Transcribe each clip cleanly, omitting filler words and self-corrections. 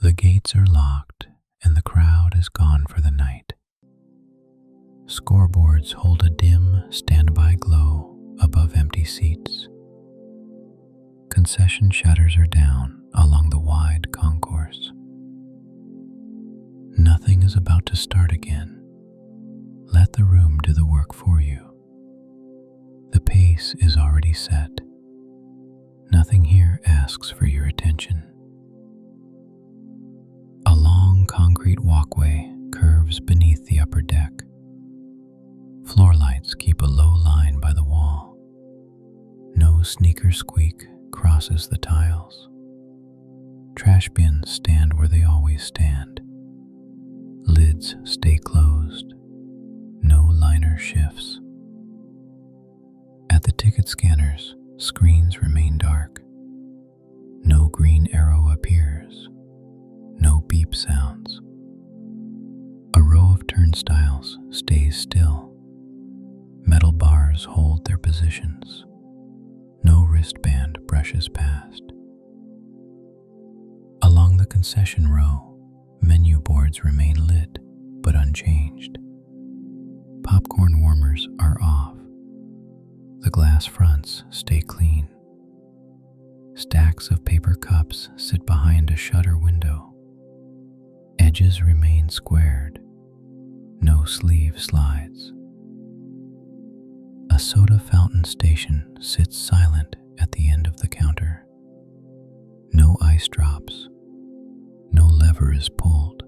The gates are locked and the crowd is gone for the night. Scoreboards hold a dim, standby glow above empty seats. Concession shutters are down along the wide concourse. Nothing is about to start again. Let the room do the work for you. The pace is already set. Nothing here asks for your attention. A long concrete walkway curves beneath the upper deck. Floor lights keep a low line by the wall. No sneaker squeak crosses the tiles. Trash bins stand where they always stand. Lids stay closed. No liner shifts. At the ticket scanners, screens remain dark. No green arrow appears. No beep sounds. A row of turnstiles stays still. Metal bars hold their positions. No wristband brushes past. Along the concession row, menu boards remain lit but unchanged. Popcorn warmers are off. The glass fronts stay clean. Stacks of paper cups sit behind a shutter window. Edges remain squared. No sleeve slides. A soda fountain station sits silent at the end of the counter. No ice drops. No lever is pulled.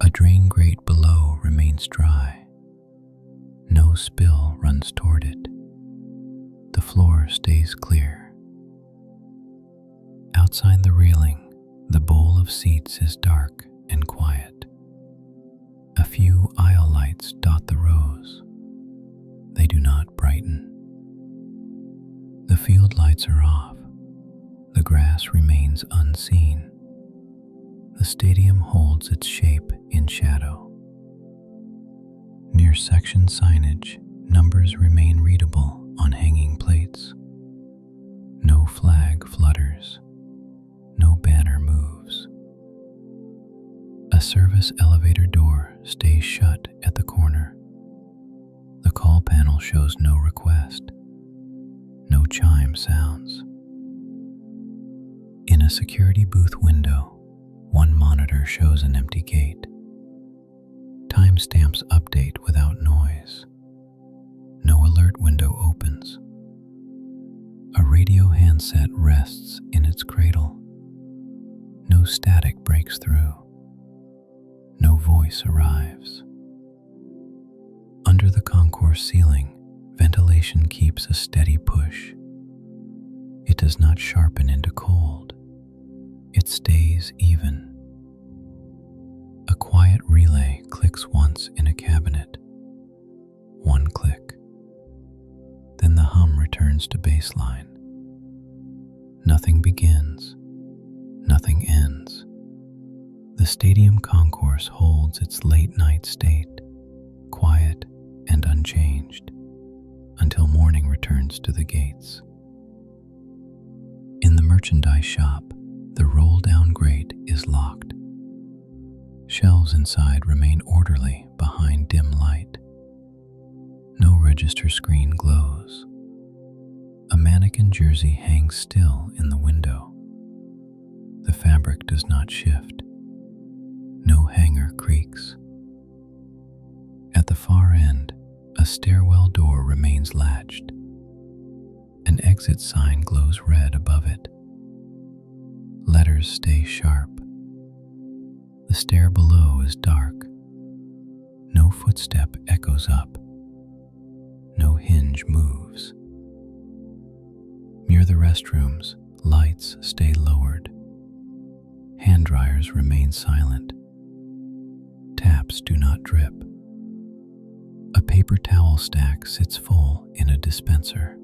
A drain grate below remains dry. No spill runs toward it. The floor stays clear. Outside the railing, the bowl of seats is dark and quiet. A few aisle lights dot the rows. They do not brighten. The field lights are off. The grass remains unseen. The stadium holds its shape in shadow. Near section signage, numbers remain readable on hanging plates. No flag flutters. No banner moves. A service elevator door stays shut at the corner. The call panel shows no request. No chime sounds. In a security booth window, one monitor shows an empty gate. Timestamps update without noise. No alert window opens. A radio handset rests in its cradle. No static breaks through. No voice arrives. Under the concourse ceiling, ventilation keeps a steady push. It does not sharpen into cold. It stays even. A quiet relay clicks once in a cabinet. One click. Then the hum returns to baseline. Nothing begins. Nothing ends. The Stadium Concourse holds its late-night state, quiet and unchanged, until morning returns to the gates. In the merchandise shop, the roll-down grate is locked. Shelves inside remain orderly behind dim light. No register screen glows. A mannequin jersey hangs still in the window. The fabric does not shift. No hanger creaks. At the far end, a stairwell door remains latched. An exit sign glows red above it. Letters stay sharp. The stair below is dark. No footstep echoes up. No hinge moves. Near the restrooms, lights stay lowered. Hand dryers remain silent. Taps do not drip. A paper towel stack sits full in a dispenser.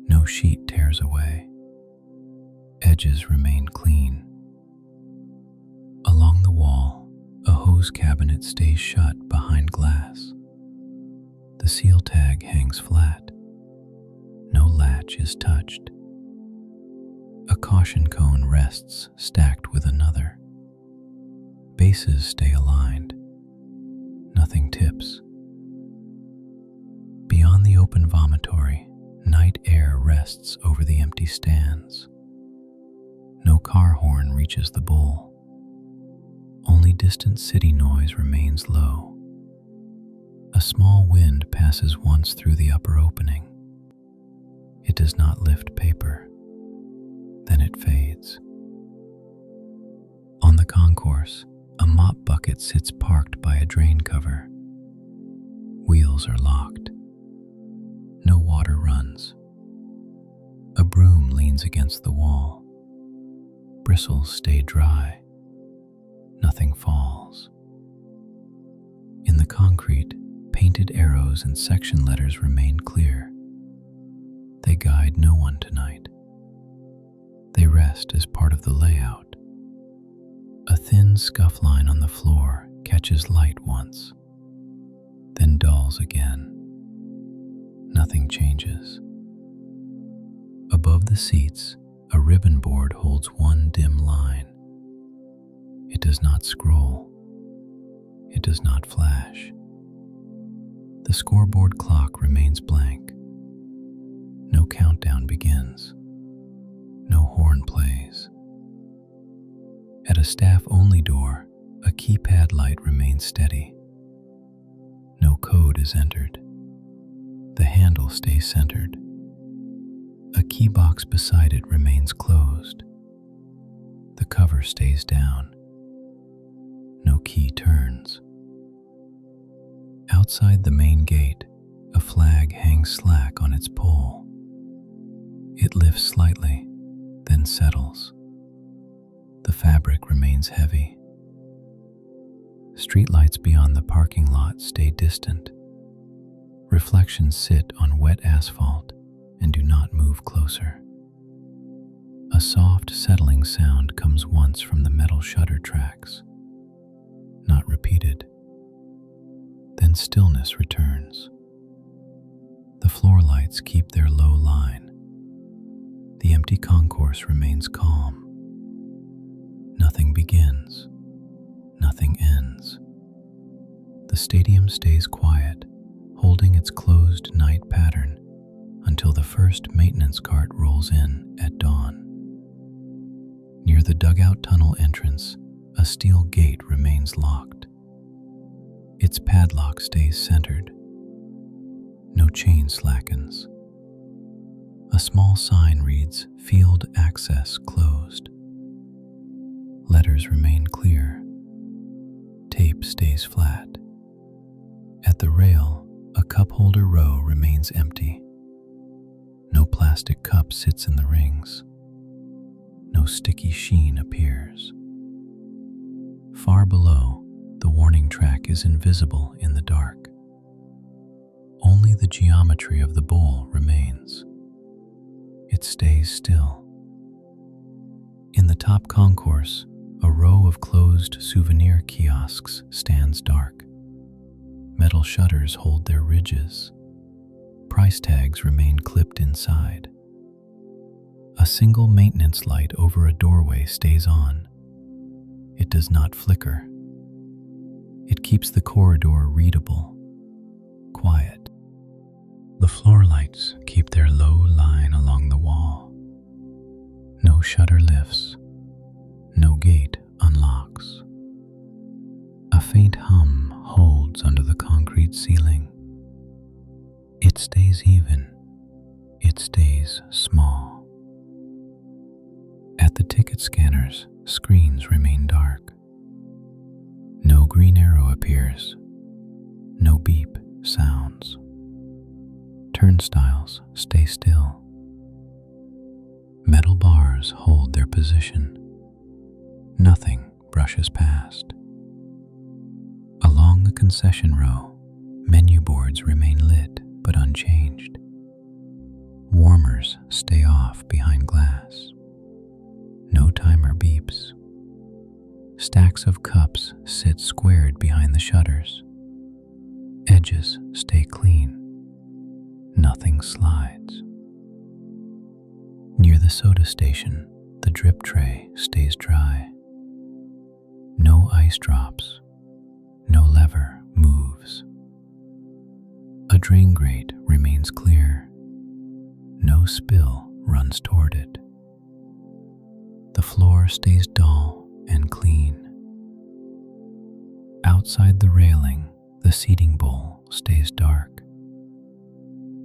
No sheet tears away. Edges remain clean. Along the wall, a hose cabinet stays shut behind glass. The seal tag hangs flat. No latch is touched. A caution cone rests stacked with another. Bases stay aligned. Nothing tips. Beyond the open vomitory, night air rests over the empty stands. No car horn reaches the bowl. Only distant city noise remains low. A small wind passes once through the upper opening. It does not lift paper. Then it fades. On the concourse, a mop bucket sits parked by a drain cover. Wheels are locked. No water runs. A broom leans against the wall. Bristles stay dry. Nothing falls. In the concrete, painted arrows and section letters remain clear. They guide no one tonight. They rest as part of the layout. A thin scuff line on the floor catches light once, then dulls again. Nothing changes. Above the seats, a ribbon board holds one dim line. It does not scroll. It does not flash. The scoreboard clock remains blank. No countdown begins. No horn plays. At a staff-only door, a keypad light remains steady. No code is entered. The handle stays centered. A key box beside it remains closed. The cover stays down. No key turns. Outside the main gate, a flag hangs slack on its pole. It lifts slightly, then settles. The fabric remains heavy. Streetlights beyond the parking lot stay distant. Reflections sit on wet asphalt and do not move closer. A soft, settling sound comes once from the metal shutter tracks, not repeated. Then stillness returns. The floor lights keep their low line. The empty concourse remains calm. Nothing begins. Nothing ends. The stadium stays quiet, holding its closed night pattern until the first maintenance cart rolls in at dawn. Near the dugout tunnel entrance, a steel gate remains locked. Its padlock stays centered. No chain slackens. A small sign reads, "Field access closed." Letters remain clear. Tape stays flat. At the rail, a cup holder row remains empty. No plastic cup sits in the rings. No sticky sheen appears. Far below, the warning track is invisible in the dark. Only the geometry of the bowl remains. It stays still. In the top concourse, a row of closed souvenir kiosks stands dark. Metal shutters hold their ridges. Price tags remain clipped inside. A single maintenance light over a doorway stays on. It does not flicker. It keeps the corridor readable, quiet. The floor lights keep their low line along the wall. No shutter lifts. No gate unlocks. A faint hum holds under the concrete ceiling. It stays even. It stays small. At the ticket scanners, screens remain dark. No green arrow appears. No beep sounds. Turnstiles stay still. Metal bars hold their position. Nothing brushes past. Along the concession row, menu boards remain lit but unchanged. Warmers stay off behind glass. No timer beeps. Stacks of cups sit squared behind the shutters. Edges stay clean. Nothing slides. Near the soda station, The drip tray stays dry. No ice drops. No lever moves. A drain grate remains clear. No spill runs toward it. The floor stays dull and clean. Outside the railing, the seating bowl stays dark.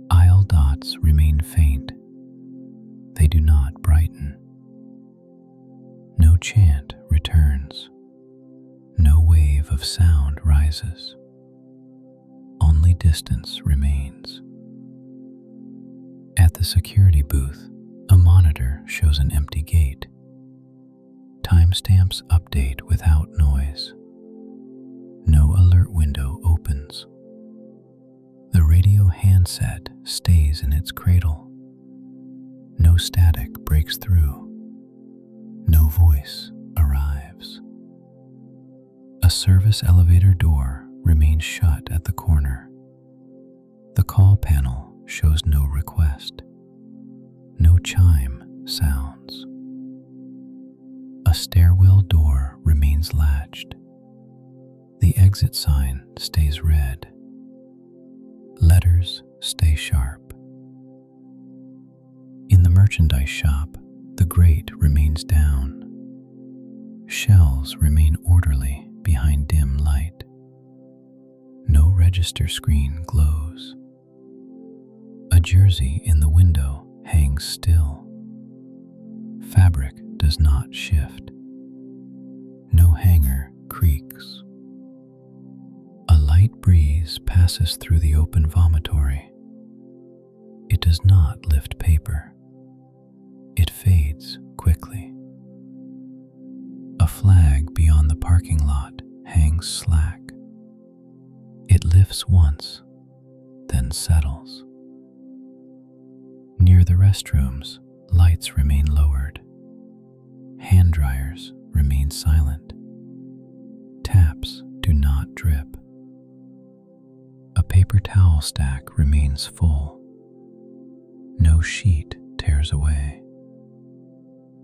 Aisle dots remain faint. They do not brighten. No chant returns. No wave of sound rises. Only distance remains. At the security booth, a monitor shows an empty gate. Timestamps update without noise. No alert window opens. The radio handset stays in its cradle. No static breaks through. No voice arrives. A service elevator door remains shut at the corner. The call panel shows no request. No chime sounds. A stairwell door remains latched. The exit sign stays red. Letters stay sharp. In the merchandise shop, the grate remains down. Shelves remain orderly behind dim light. No register screen glows. A jersey in the window hangs still. Fabric does not shift. No hanger creaks. A light breeze passes through the open vomitory. It does not lift paper. It fades quickly. A flag beyond the parking lot hangs slack. It lifts once, then settles. Near the restrooms, lights remain lowered. Hand dryers remain silent. Taps do not drip. A paper towel stack remains full. No sheet tears away.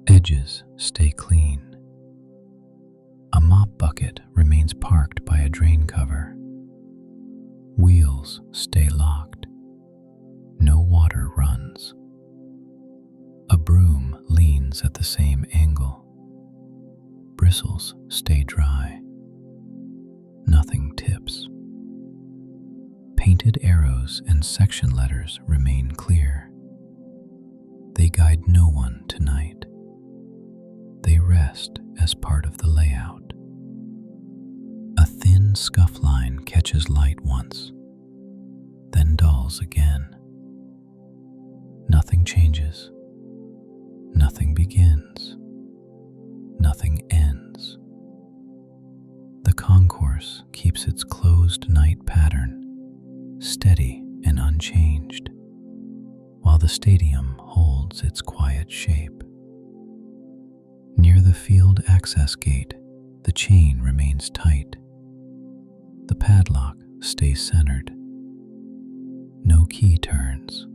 Edges stay clean. A mop bucket remains parked by a drain cover. Wheels stay locked. No water runs. A broom leans at the same angle. Bristles stay dry. Nothing tips. Painted arrows and section letters remain clear. They guide no one tonight. They rest as part of the layout. A thin scuff line catches light once, then dulls again. Nothing changes. Nothing begins. Nothing ends. The concourse keeps its closed night pattern, steady and unchanged, while the stadium holds its quiet shape. Near the field access gate, the chain remains tight. The padlock stays centered. No key turns.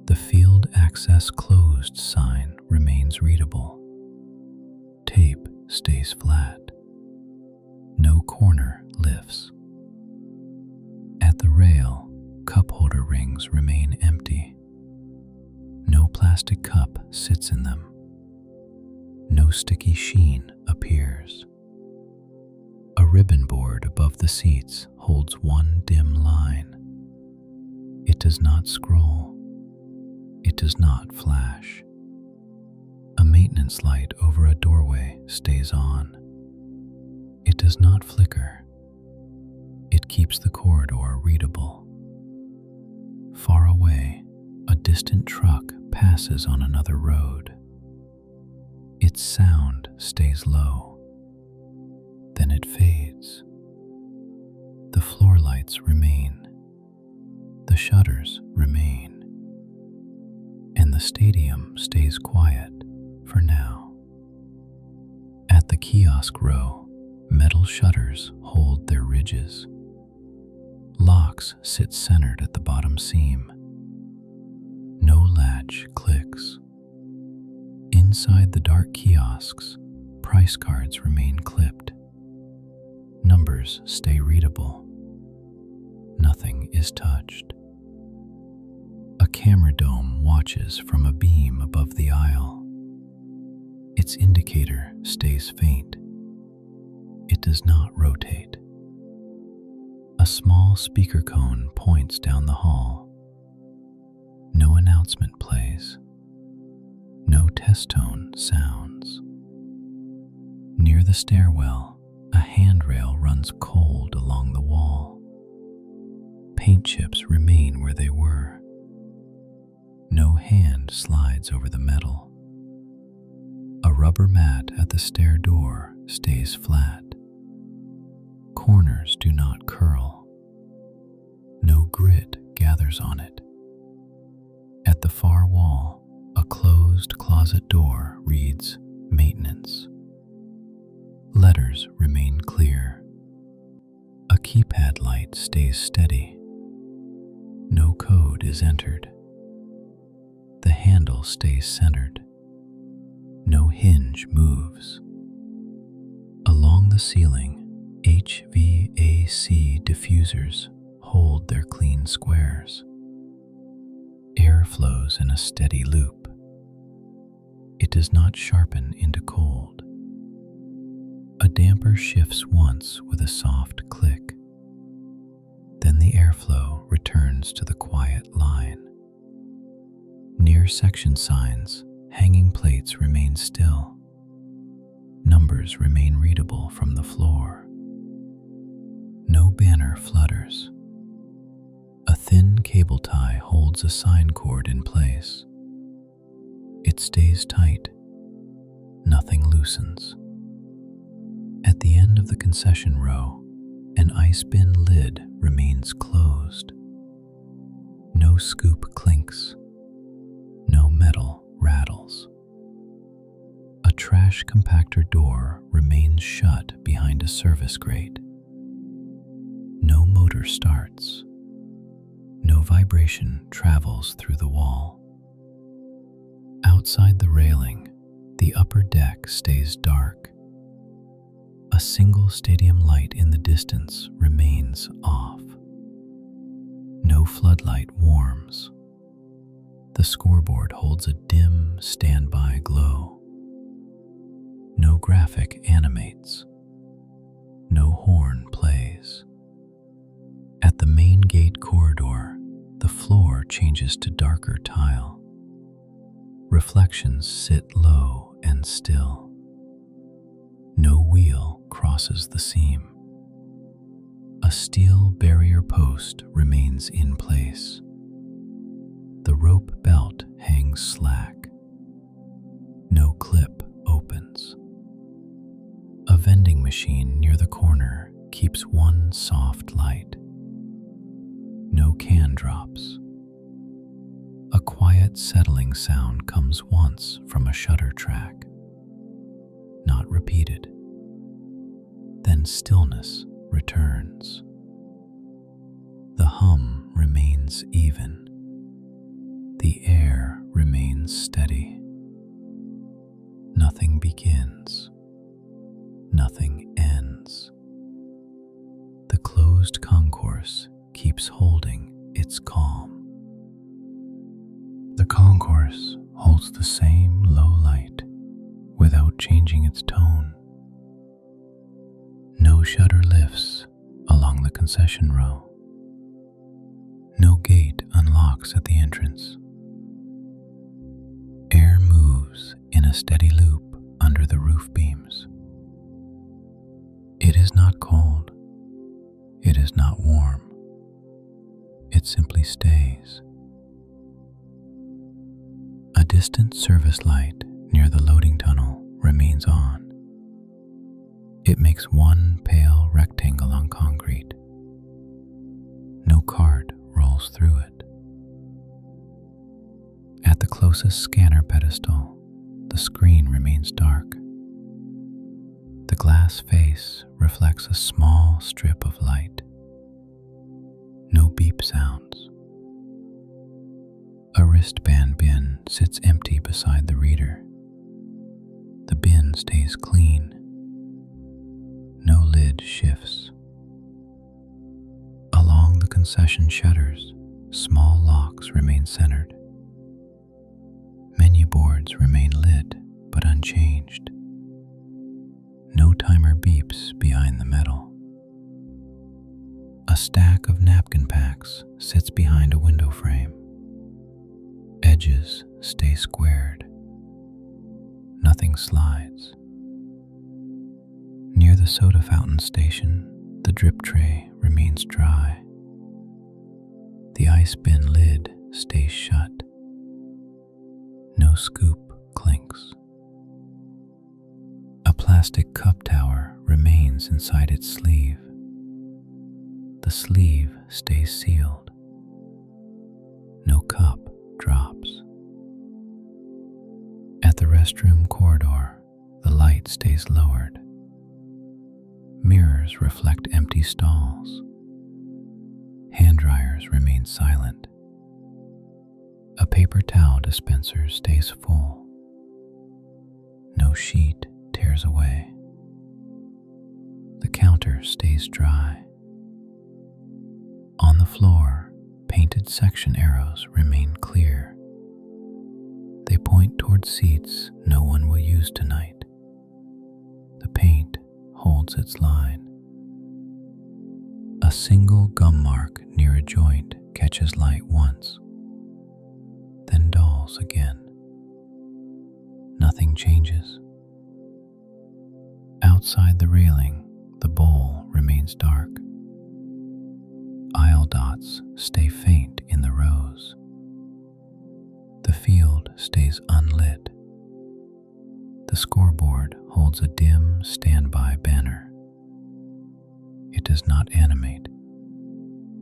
The field access closed sign remains readable. Tape stays flat. No corner lifts. At the rail, cup holder rings remain empty. No plastic cup sits in them. No sticky sheen appears. A ribbon board above the seats holds one dim line. It does not scroll. It does not flash. A maintenance light over a doorway stays on. It does not flicker. It keeps the corridor readable. Far away, a distant truck passes on another road. Its sound stays low. Then it fades. The floor lights remain. The shutters remain. And the stadium stays quiet for now. At the kiosk row, metal shutters hold their ridges. Locks sit centered at the bottom seam. No latch clicks. Inside the dark kiosks, price cards remain clipped. Numbers stay readable. Nothing is touched. A camera dome watches from a beam above the aisle. Its indicator stays faint. It does not rotate. A small speaker cone points down the hall. No announcement plays. No test tone sounds. Near the stairwell, a handrail runs cold along the wall. Paint chips remain where they were. No hand slides over the metal. A rubber mat at the stair door stays flat. Corners do not curl. No grit gathers on it. At the far wall, a closed closet door reads "Maintenance." Letters remain clear. A keypad light stays steady. No code is entered. The handle stays centered. No hinge moves. Along the ceiling, HVAC diffusers hold their clean squares. Air flows in a steady loop. It does not sharpen into cold. A damper shifts once with a soft click. Then the airflow returns to the quiet line. Near section signs, hanging plates remain still. Numbers remain readable from the floor. No banner flutters. A thin cable tie holds a sign cord in place. It stays tight. Nothing loosens. At the end of the concession row, an ice bin lid remains closed. No scoop clinks. No metal rattles. A trash compactor door remains shut behind a service grate. No motor starts. No vibration travels through the wall. Outside the railing, the upper deck stays dark. A single stadium light in the distance remains off. No floodlight warms. The scoreboard holds a dim standby glow. No graphic animates. No horn plays. At the main gate corridor, the floor changes to darker tile. Reflections sit low and still. No wheel crosses the seam. A steel barrier post remains in place. The rope belt hangs slack. No clip opens. A vending machine near the corner keeps one soft light. No can drops. A quiet settling sound comes once from a shutter track. Not repeated. Then stillness returns. The hum remains even. The air remains steady. Nothing begins. Nothing ends. The closed concourse keeps holding its calm. The concourse holds the same low light without changing its tone. No shutter lifts along the concession row. No gate unlocks at the entrance. Air moves in a steady loop under the roof beams. It is not cold. It is not warm. It simply stays. A distant service light near the loading tunnel remains on. It makes one pale rectangle on concrete. No cart rolls through it. At the closest scanner pedestal, the screen remains dark. The glass face reflects a small strip of light. No beep sounds. A wristband bin sits empty beside the reader. stays clean. No lid shifts. Along the concession shutters, small locks remain centered. Menu boards remain lit but unchanged. No timer beeps behind the metal. A stack of napkin packs sits behind a window frame. Edges stay squared. Nothing slides. Near the soda fountain station, the drip tray remains dry. The ice bin lid stays shut. No scoop clinks. A plastic cup tower remains inside its sleeve. The sleeve stays sealed. No cup drops. At the restroom corridor, the light stays lowered. Mirrors reflect empty stalls. Hand dryers remain silent. A paper towel dispenser stays full. No sheet tears away. The counter stays dry. On the floor, painted section arrows remain clear. They point toward seats no one will use tonight. The paint holds its line. A single gum mark near a joint catches light once, then dulls again. Nothing changes. Outside the railing, the bowl remains dark. Aisle dots stay faint in the rows. The field stays unlit. The scoreboard holds a dim standby banner. It does not animate.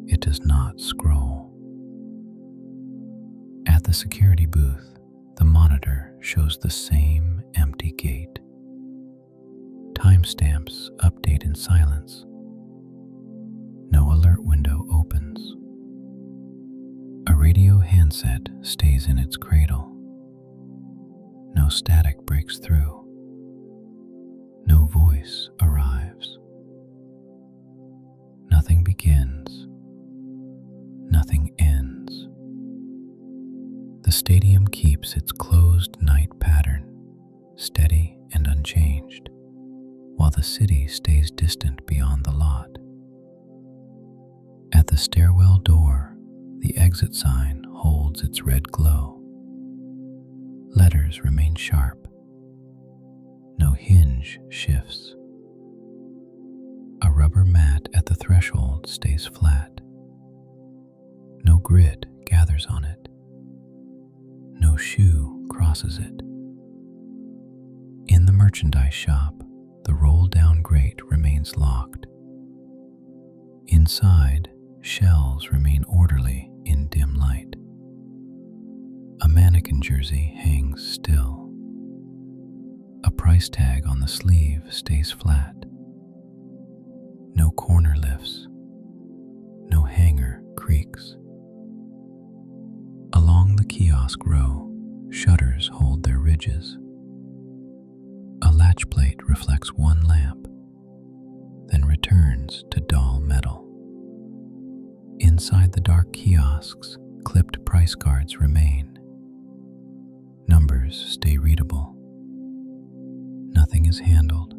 It does not scroll. At the security booth, the monitor shows the same empty gate. Timestamps update in silence. No alert window opens. A radio handset stays in its cradle. No static breaks through. No voice arrives. Nothing begins. Nothing ends. The stadium keeps its closed night pattern, steady and unchanged, while the city stays distant beyond the lot. At the stairwell door, the exit sign holds its red glow. Letters remain sharp. No hinge shifts. A rubber mat at the threshold stays flat. No grit gathers on it. No shoe crosses it. In the merchandise shop, the roll-down grate remains locked. Inside, shelves remain orderly in dim light. A mannequin jersey hangs still. A price tag on the sleeve stays flat. No corner lifts. No hanger creaks. Along the kiosk row, shutters hold their ridges. A latch plate reflects one lamp, then returns to dull metal. Inside the dark kiosks, clipped price cards remain. Numbers stay readable. Nothing is handled.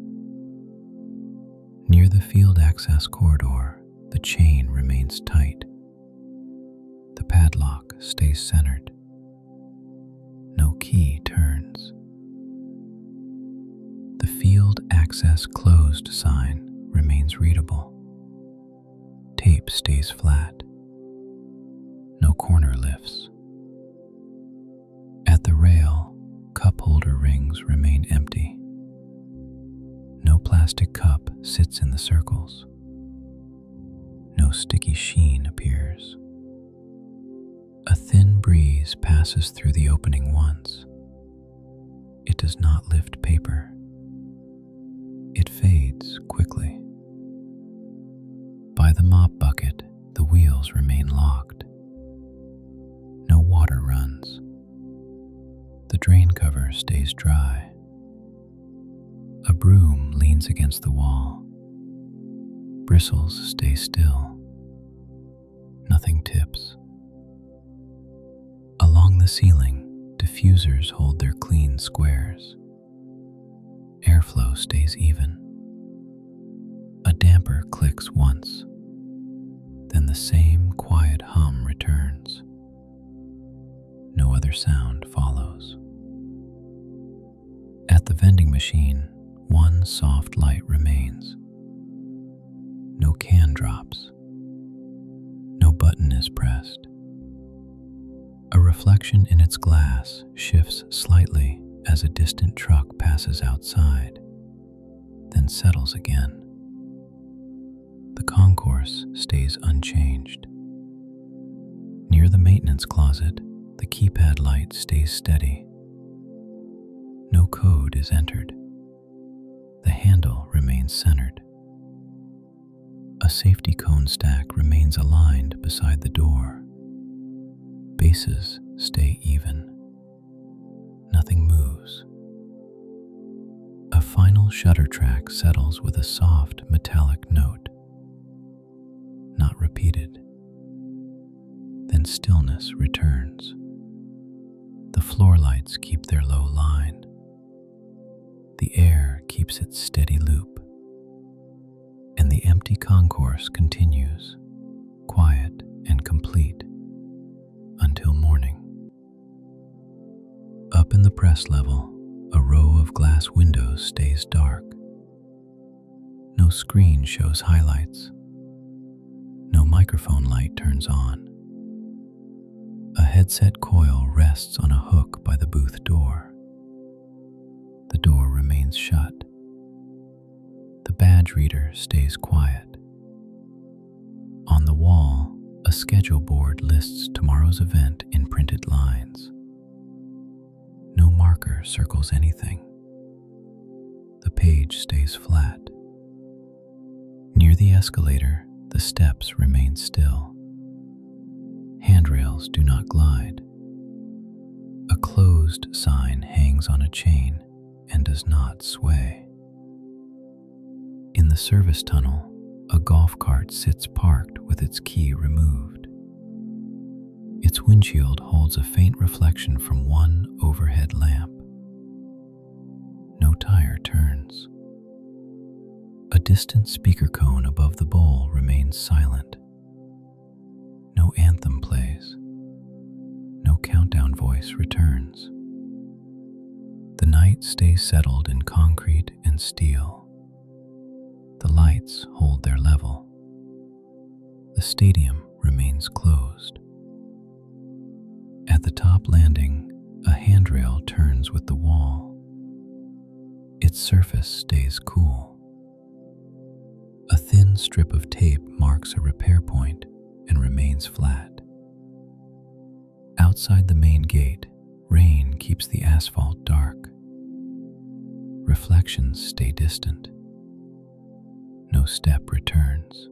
Near the field access corridor, the chain remains tight. The padlock stays centered. No key turns. The field access closed sign remains readable. Tape stays flat. No corner lifts. At the rail, cup holder rings remain empty. No plastic cup sits in the circles. No sticky sheen appears. A thin breeze passes through the opening once. It does not lift paper. It fades quickly. By the mop bucket, the wheels remain locked. No water runs. The drain cover stays dry. broom leans against the wall. Bristles stay still. Nothing tips. Along the ceiling, diffusers hold their clean squares. Airflow stays even. A damper clicks once, then the same quiet hum returns. No other sound follows. At the vending machine, one soft light remains. No can drops. No button is pressed. A reflection in its glass shifts slightly as a distant truck passes outside, then settles again. The concourse stays unchanged. Near the maintenance closet, the keypad light stays steady. No code is entered. The handle remains centered. A safety cone stack remains aligned beside the door. Bases stay even. Nothing moves. A final shutter track settles with a soft metallic note. Not repeated. Then stillness returns. The floor lights keep their low line. The air keeps its steady loop. And the empty concourse continues, quiet and complete, until morning. Up in the press level, a row of glass windows stays dark. No screen shows highlights. No microphone light turns on. A headset coil rests on a hook by the booth door. The door remains shut. The badge reader stays quiet. On the wall, a schedule board lists tomorrow's event in printed lines. No marker circles anything. The page stays flat. Near the escalator, the steps remain still. Handrails do not glide. A closed sign hangs on a chain and does not sway. In the service tunnel, a golf cart sits parked with its key removed. Its windshield holds a faint reflection from one overhead lamp. No tire turns. A distant speaker cone above the bowl remains silent. No anthem plays. No countdown voice returns. The night stays settled in concrete and steel. The lights hold their level. The stadium remains closed. At the top landing, a handrail turns with the wall. Its surface stays cool. A thin strip of tape marks a repair point and remains flat. Outside the main gate, rain keeps the asphalt dark. Reflections stay distant. No step returns.